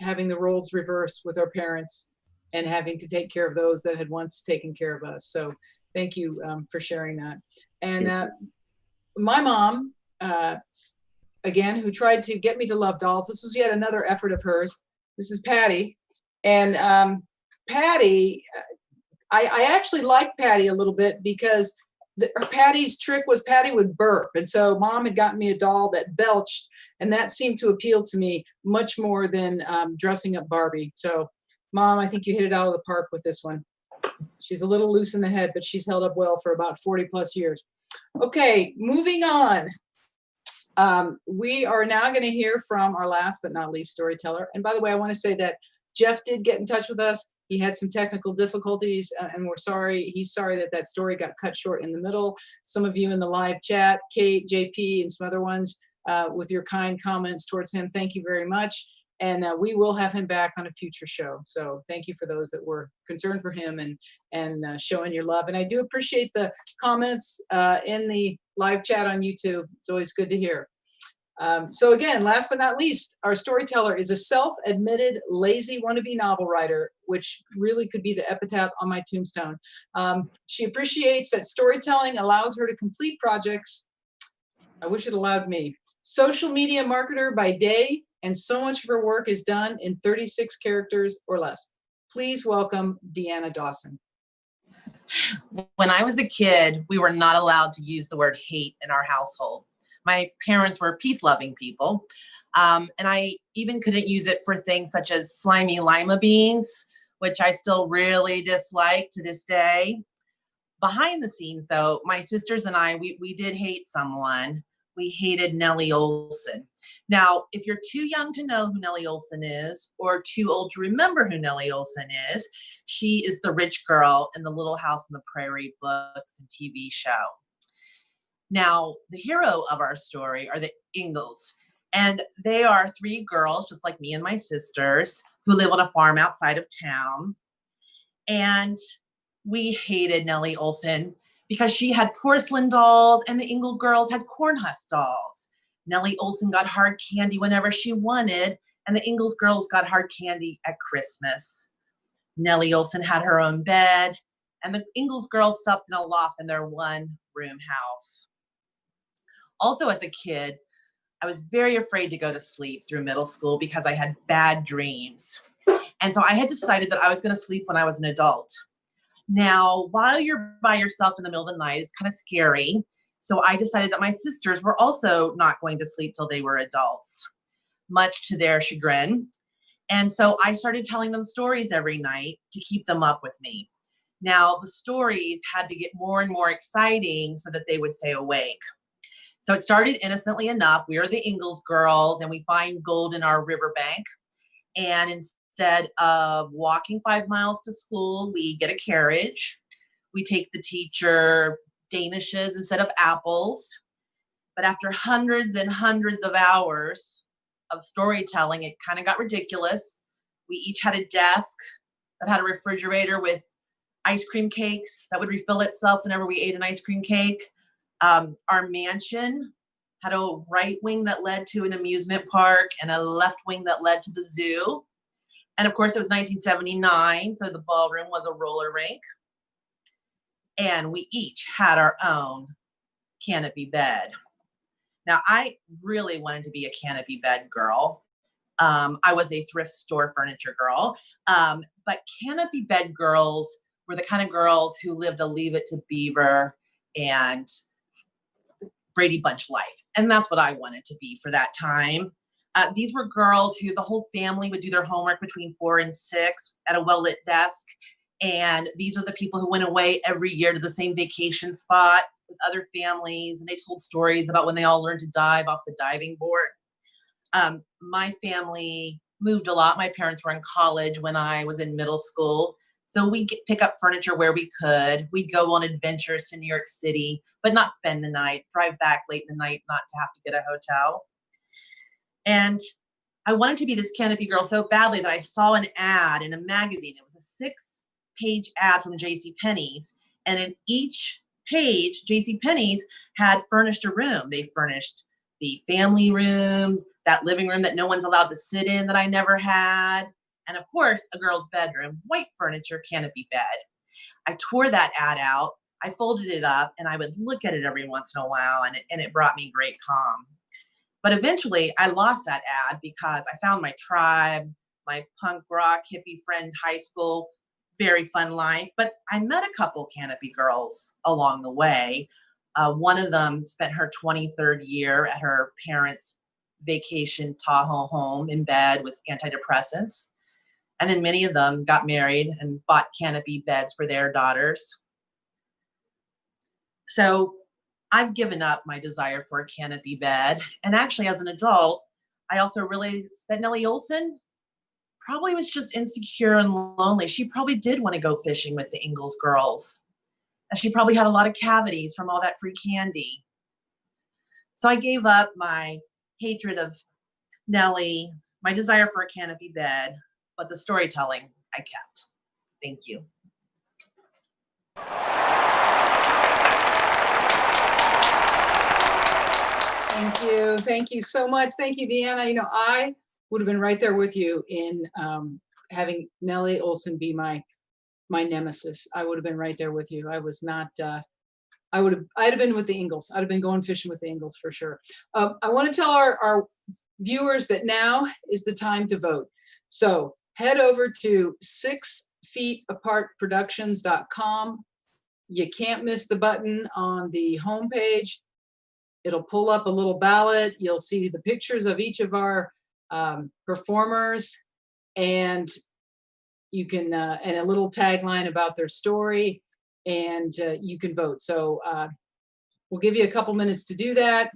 S4: having the roles reversed with our parents and having to take care of those that had once taken care of us. So thank you for sharing that. And my mom, again, who tried to get me to love dolls. This was yet another effort of hers. This is Patty. And Patty, I actually liked Patty a little bit because Patty's trick was Patty would burp. And so Mom had gotten me a doll that belched, and that seemed to appeal to me much more than dressing up Barbie. So Mom, I think you hit it out of the park with this one. She's a little loose in the head, but she's held up well for about 40 plus years. Okay, moving on. We are now going to hear from our last but not least storyteller. And by the way, I want to say that Jeff did get in touch with us. He had some technical difficulties and we're sorry. He's sorry that that story got cut short in the middle. Some of you in the live chat, Kate, JP, and some other ones with your kind comments towards him. Thank you very much. And we will have him back on a future show. So thank you for those that were concerned for him and showing your love. And I do appreciate the comments in the live chat on YouTube. It's always good to hear. So again, last but not least, our storyteller is a self-admitted lazy wannabe novel writer, which really could be the epitaph on my tombstone. She appreciates that storytelling allows her to complete projects. I wish it allowed me. Social media marketer by day, and so much of her work is done in 36 characters or less. Please welcome Deanna Dawson.
S10: When I was a kid, we were not allowed to use the word hate in our household. My parents were peace-loving people, and I even couldn't use it for things such as slimy lima beans, which I still really dislike to this day. Behind the scenes, though, my sisters and I, we did hate someone. We hated Nellie Olson. Now, if you're too young to know who Nellie Olson is, or too old to remember who Nellie Olson is, she is the rich girl in the Little House on the Prairie books and TV show. Now, the hero of our story are the Ingalls, and they are 3 girls, just like me and my sisters, who live on a farm outside of town. And we hated Nellie Olson because she had porcelain dolls and the Ingle girls had corn husk dolls. Nellie Olson got hard candy whenever she wanted, and the Ingalls girls got hard candy at Christmas. Nellie Olson had her own bed, and the Ingalls girls slept in a loft in their 1-room house. Also, as a kid, I was very afraid to go to sleep through middle school because I had bad dreams. And so I had decided that I was going to sleep when I was an adult. Now, while you're by yourself in the middle of the night, it's kind of scary. So I decided that my sisters were also not going to sleep till they were adults, much to their chagrin. And so I started telling them stories every night to keep them up with me. Now, the stories had to get more and more exciting so that they would stay awake. So it started innocently enough. We are the Ingalls girls, and we find gold in our riverbank. And instead of walking 5 miles to school, we get a carriage. We take the teacher danishes instead of apples. But after hundreds and hundreds of hours of storytelling, it kind of got ridiculous. We each had a desk that had a refrigerator with ice cream cakes that would refill itself whenever we ate an ice cream cake. Our mansion had a right wing that led to an amusement park and a left wing that led to the zoo. And of course, it was 1979, so the ballroom was a roller rink. And we each had our own canopy bed. Now, I really wanted to be a canopy bed girl. I was a thrift store furniture girl. But canopy bed girls were the kind of girls who lived a Leave It to Beaver and Brady Bunch life. And that's what I wanted to be for that time. These were girls who the whole family would do their homework between 4 and 6 at a well-lit desk. And these are the people who went away every year to the same vacation spot with other families. And they told stories about when they all learned to dive off the diving board. My family moved a lot. My parents were in college when I was in middle school. So we'd pick up furniture where we could. We'd go on adventures to New York City, but not spend the night, drive back late in the night, not to have to get a hotel. And I wanted to be this canopy girl so badly that I saw an ad in a magazine. It was a 6-page ad from JCPenney's. And in each page, JCPenney's had furnished a room. They furnished the family room, that living room that no one's allowed to sit in that I never had. And of course, a girl's bedroom, white furniture, canopy bed. I tore that ad out, I folded it up, and I would look at it every once in a while, and it brought me great calm. But eventually, I lost that ad because I found my tribe, my punk rock hippie friend, high school, very fun life. But I met a couple canopy girls along the way. One of them spent her 23rd year at her parents' vacation Tahoe home in bed with antidepressants. And then many of them got married and bought canopy beds for their daughters. So I've given up my desire for a canopy bed. And actually, as an adult, I also realized that Nellie Olson probably was just insecure and lonely. She probably did want to go fishing with the Ingalls girls. And she probably had a lot of cavities from all that free candy. So I gave up my hatred of Nellie my desire for a canopy bed, but the storytelling I kept. Thank you.
S4: Thank you. Thank you so much. Thank you, Deanna. You know, I would have been right there with you in having Nellie Olson be my nemesis. I would have been right there with you. I was not, I'd have been with the Ingalls. I'd have been going fishing with the Ingalls for sure. I want to tell our viewers that now is the time to vote. So head over to 6feetapartproductions.com. You can't miss the button on the homepage. It'll pull up a little ballot. You'll see the pictures of each of our performers, and you can, and a little tagline about their story, and you can vote. So we'll give you a couple minutes to do that.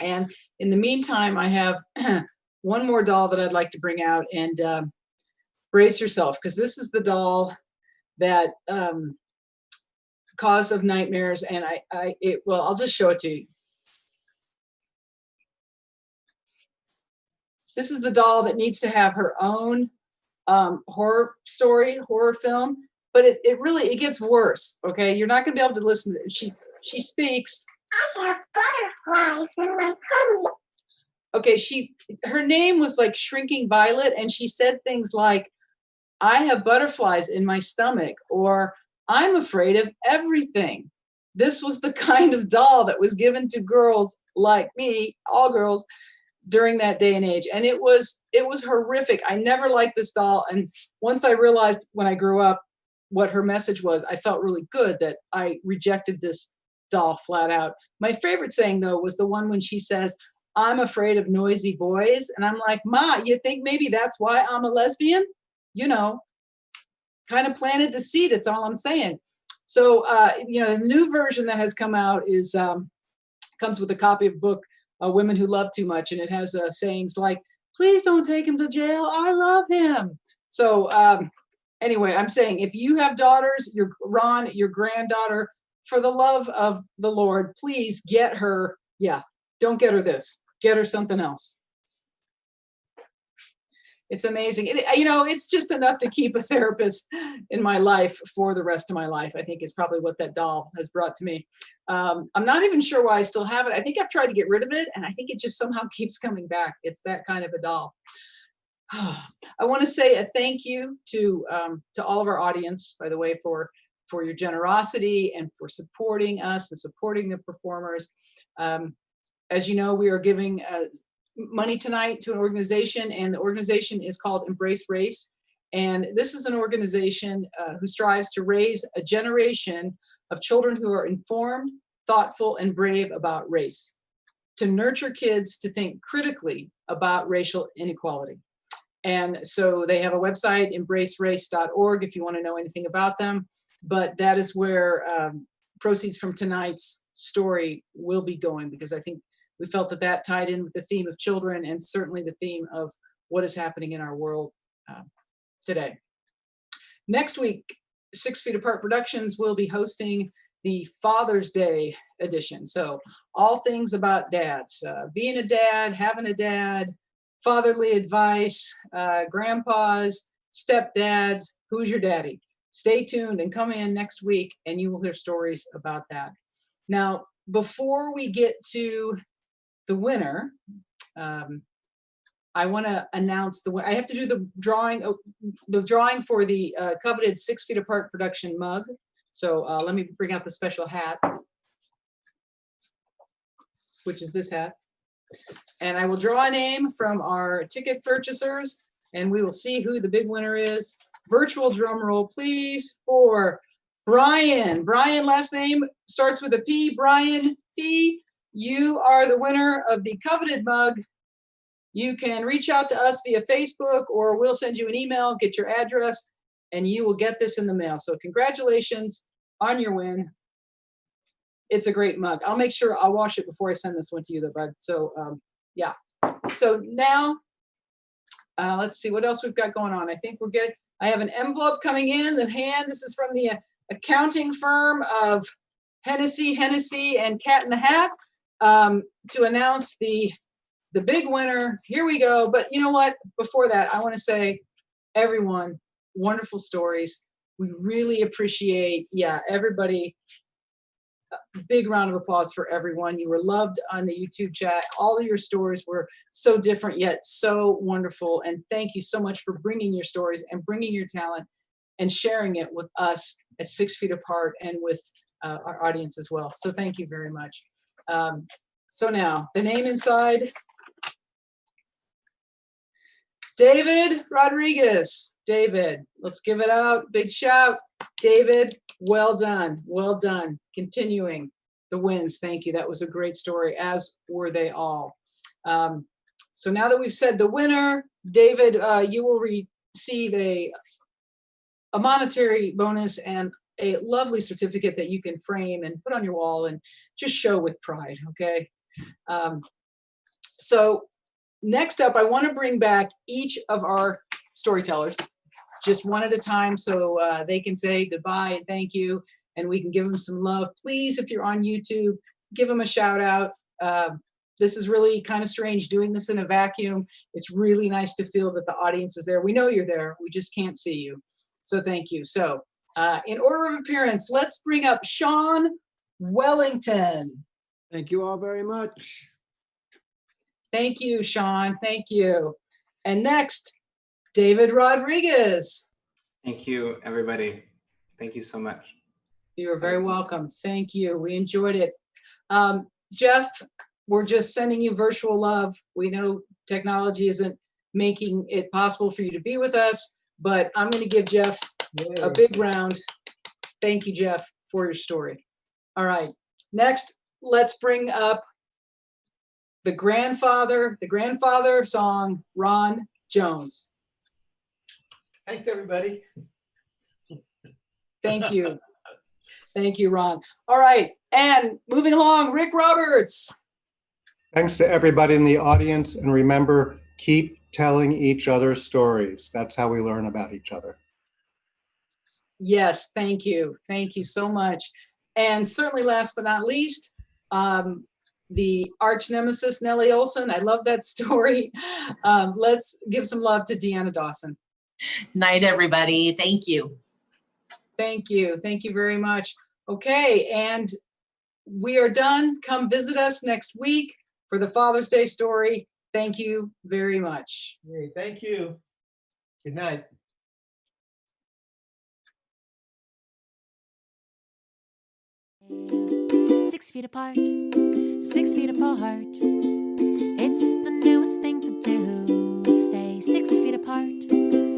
S4: And in the meantime, I have one more doll that I'd like to bring out, and brace yourself, because this is the doll that Cause of Nightmares, and well, I'll just show it to you. This is the doll that needs to have her own horror film, but it really gets worse. Okay, you're not gonna be able to listen to it. She speaks. I have butterflies in my tummy. Okay, her name was like Shrinking Violet, and she said things like, I have butterflies in my stomach, or I'm afraid of everything. This was the kind of doll that was given to girls like me, all girls, during that day and age. And it was horrific. I never liked this doll. And once I realized when I grew up what her message was, I felt really good that I rejected this doll flat out. My favorite saying, though, was the one when she says, I'm afraid of noisy boys. And I'm like, Ma, you think maybe that's why I'm a lesbian? You know, kind of planted the seed. That's all I'm saying. So, you know, the new version that has come out is comes with a copy of the book, Women Who Love Too Much. And it has sayings like, please don't take him to jail. I love him. So anyway, I'm saying if you have daughters, your granddaughter, for the love of the Lord, please get her. Yeah, don't get her this. Get her something else. It's amazing. You know, it's just enough to keep a therapist in my life for the rest of my life, I think is probably what that doll has brought to me. I'm not even sure why I still have it. I think I've tried to get rid of it, and I think it just somehow keeps coming back. It's that kind of a doll. I want to say a thank you to all of our audience, by the way, for your generosity and for supporting us and supporting the performers. As you know, we are giving money tonight to an organization, and the organization is called Embrace Race. And this is an organization who strives to raise a generation of children who are informed, thoughtful, and brave about race, to nurture kids to think critically about racial inequality. And so they have a website, embracerace.org, if you want to know anything about them. But that is where proceeds from tonight's story will be going, because I think we felt that tied in with the theme of children, and certainly the theme of what is happening in our world today. Next week, 6 Feet Apart Productions will be hosting the Father's Day edition. So all things about dads, being a dad, having a dad, fatherly advice, grandpas, stepdads, who's your daddy? Stay tuned and come in next week and you will hear stories about that. Now, before we get to the winner, I want to announce I have to do the drawing for the coveted 6 Feet Apart production mug. So let me bring out the special hat, which is this hat. And I will draw a name from our ticket purchasers, and we will see who the big winner is. Virtual drum roll, please, for Brian. Brian, last name starts with a P. Brian P. You are the winner of the coveted mug. You can reach out to us via Facebook, or we'll send you an email, get your address, and you will get this in the mail. So congratulations on your win. It's a great mug. I'll make sure I'll wash it before I send this one to you, though, bud. So yeah. So now, let's see what else we've got going on. I think we're good. I have an envelope coming in. This is from the accounting firm of Hennessy and Cat in the Hat, to announce the the big winner. Here we go. But you know what? Before that, I want to say, everyone, wonderful stories. We really appreciate, everybody. Big round of applause for everyone. You were loved on the YouTube chat. All of your stories were so different yet so wonderful. And thank you so much for bringing your stories and bringing your talent and sharing it with us at 6 Feet Apart and with our audience as well. So thank you very much. So now the name inside, David Rodriguez. David, let's give it out. Big shout. David, well done. Well done. Continuing the wins. Thank you. That was a great story, as were they all. So now that we've said the winner, David, you will receive a monetary bonus and a lovely certificate that you can frame and put on your wall and just show with pride, okay? So next up, I want to bring back each of our storytellers, just one at a time, so they can say goodbye and thank you, and we can give them some love. Please, if you're on YouTube, give them a shout out. This is really kind of strange doing this in a vacuum. It's really nice to feel that the audience is there. We know you're there, we just can't see you. So thank you. So in order of appearance, let's bring up Sean Wellington.
S5: Thank you all very much.
S4: Thank you, Sean. Thank you. And next, David Rodriguez.
S6: Thank you, everybody. Thank you so much.
S4: You are very welcome. Thank you. We enjoyed it. Jeff, we're just sending you virtual love. We know technology isn't making it possible for you to be with us, but I'm going to give Jeff a big round. Thank you, Jeff, for your story. All right. Next, let's bring up the grandfather song, Ron Jones.
S8: Thanks, everybody.
S4: Thank you. Thank you, Ron. All right. And moving along, Rick Roberts.
S9: Thanks to everybody in the audience. And remember, keep telling each other stories. That's how we learn about each other.
S4: Yes, thank you. Thank you so much. And certainly last but not least, the arch nemesis, Nellie Olson. I love that story. Let's give some love to Deanna Dawson.
S10: Night, everybody. Thank you.
S4: Thank you. Thank you very much. Okay, and we are done. Come visit us next week for the Father's Day story. Thank you very much.
S8: Hey, thank you. Good night.
S1: Six feet apart, 6 feet apart. It's the newest thing to do. Stay 6 feet apart,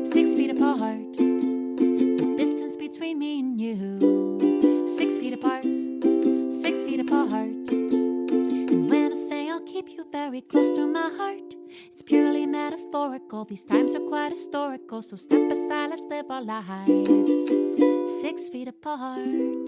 S1: 6 feet apart. The distance between me and you. 6 feet apart, 6 feet apart. And when I say I'll keep you very close to my heart, it's purely metaphorical. These times are quite historical. So step aside, let's live our lives 6 feet apart.